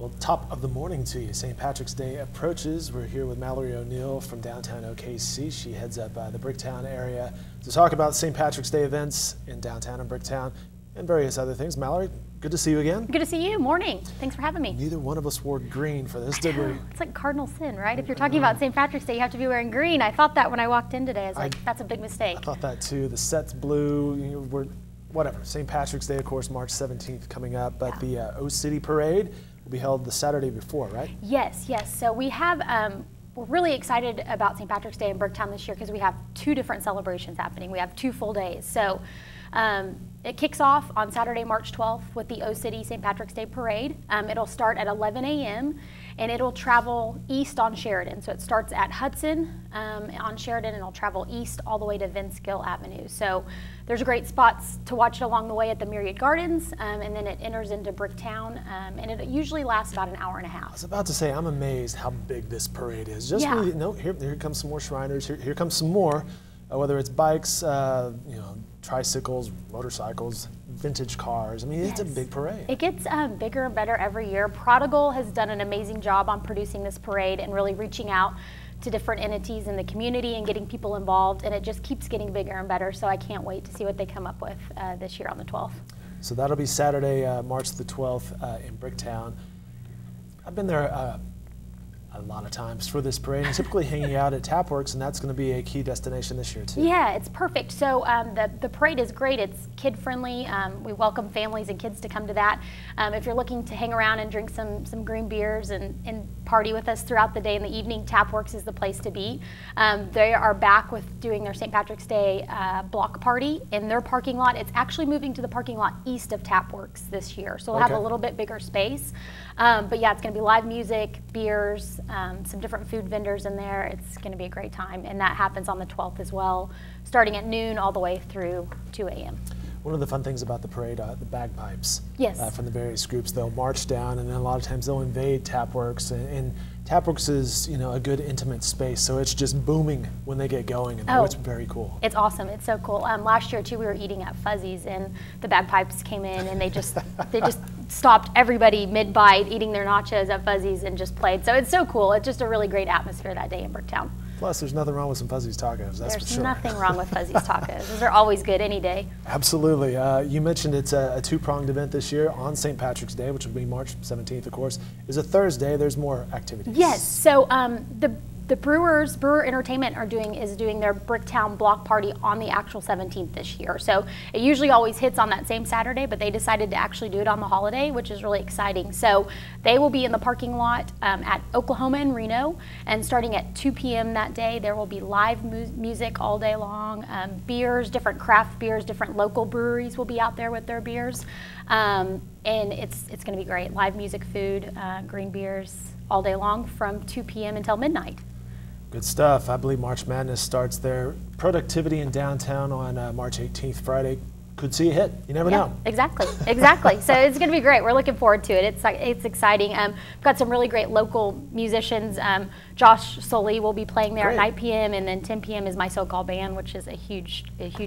Well, top of the morning to you. St. Patrick's Day approaches. We're here with Mallory O'Neill from downtown OKC. She heads up the Bricktown area to talk about St. Patrick's Day events in downtown and Bricktown and various other things. Mallory, good to see you again. Good to see you. Morning. Thanks for having me. Neither one of us wore green for this, did we? It's like cardinal sin, right? If you're talking about St. Patrick's Day, you have to be wearing green. I thought that when I walked in today. I was like, that's a big mistake. I thought that too. The set's blue. You know, whatever. St. Patrick's Day, of course, March 17th coming up, but the O City Parade will be held the Saturday before, right? Yes, yes. So we have, we're really excited about St. Patrick's Day in Bricktown this year because we have two different celebrations happening. We have 2 full days. So it kicks off on Saturday, March 12th with the O City St. Patrick's Day Parade. It'll start at 11 a.m. and it'll travel east on Sheridan. So it starts at Hudson on Sheridan and it'll travel east all the way to Vince Gill Avenue. So there's great spots to watch it along the way at the Myriad Gardens, and then it enters into Bricktown, and it usually lasts about an hour and a half. I was about to say, I'm amazed how big this parade is. Just really, no, here comes some more Shriners. Here comes some more, whether it's bikes, you know, tricycles, motorcycles, vintage cars. I mean, it's a big parade. It gets bigger and better every year. Prodigal has done an amazing job on producing this parade and really reaching out to different entities in the community and getting people involved, and it just keeps getting bigger and better, so I can't wait to see what they come up with this year on the 12th. So that'll be Saturday, March the 12th in Bricktown. I've been there a lot of times for this parade, and typically hanging out at Tapworks, and that's going to be a key destination this year too. Yeah, it's perfect. So the parade is great. It's kid friendly. We welcome families and kids to come to that. If you're looking to hang around and drink some green beers and party with us throughout the day and the evening, Tapworks is the place to be. They are back with doing their St. Patrick's Day block party in their parking lot. It's actually moving to the parking lot east of Tapworks this year, so we'll have a little bit bigger space. But yeah, it's going to be live music, beers, some different food vendors in there. It's going to be a great time, and that happens on the 12th as well, starting at noon all the way through 2 a.m. One of the fun things about the parade, the bagpipes from the various groups, they'll march down, and then a lot of times they'll invade Tapworks, and Tapworks is, you know, a good intimate space, so it's just booming when they get going, and it's very cool. It's awesome. It's so cool. Last year too, we were eating at Fuzzy's, and the bagpipes came in, and they just stopped everybody mid-bite eating their nachos at Fuzzy's and just played. So it's so cool. It's just a really great atmosphere that day in Bricktown. Plus, there's nothing wrong with some Fuzzy's tacos, that's for sure. There's nothing wrong with Fuzzy's tacos. Those are always good any day. Absolutely. You mentioned it's a two-pronged event this year on St. Patrick's Day, which will be March 17th, of course. Is a Thursday. There's more activities. Yes. So the Brewer Entertainment is doing their Bricktown block party on the actual 17th this year. So it usually always hits on that same Saturday, but they decided to actually do it on the holiday, which is really exciting. So they will be in the parking lot at Oklahoma and Reno, and starting at 2 p.m. that day, there will be live music all day long. Beers, different craft beers, different local breweries will be out there with their beers. And it's going to be great. Live music, food, green beers all day long from 2 p.m. until midnight. Good stuff. I believe March Madness starts there. Productivity in downtown on March 18th, Friday. Could see a hit. You never know. Exactly, exactly. So it's going to be great. We're looking forward to it. It's exciting. We've got some really great local musicians. Josh Sully will be playing there at 9 p.m. and then 10 p.m. is My So-Called Band, which is a huge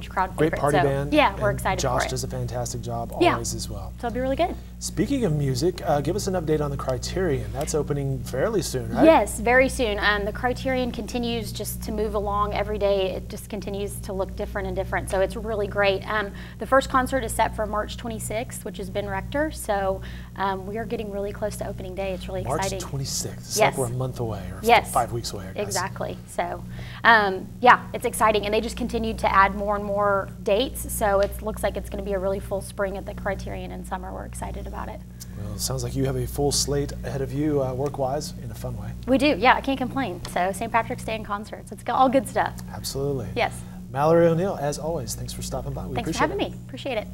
crowd favorite. Great party band. Yeah, we're excited for it. Josh does a fantastic job always as well. So it'll be really good. Speaking of music, give us an update on the Criterion. That's opening fairly soon, right? Yes, very soon. The Criterion continues just to move along every day. It just continues to look different and different. So it's really great. The first concert is set for March 26th, which is Ben Rector. So we are getting really close to opening day. It's really exciting. March 26th. It's like we're a month away or 5 weeks away, I guess. Exactly. So yeah, it's exciting. And they just continue to add more and more dates. So it looks like it's going to be a really full spring at the Criterion in summer. We're excited about it. Well, it sounds like you have a full slate ahead of you work-wise in a fun way. We do. Yeah, I can't complain. So St. Patrick's Day and concerts. It's all good stuff. Absolutely. Yes. Mallory O'Neill, as always, thanks for stopping by. We appreciate it. Thanks for having me. Appreciate it.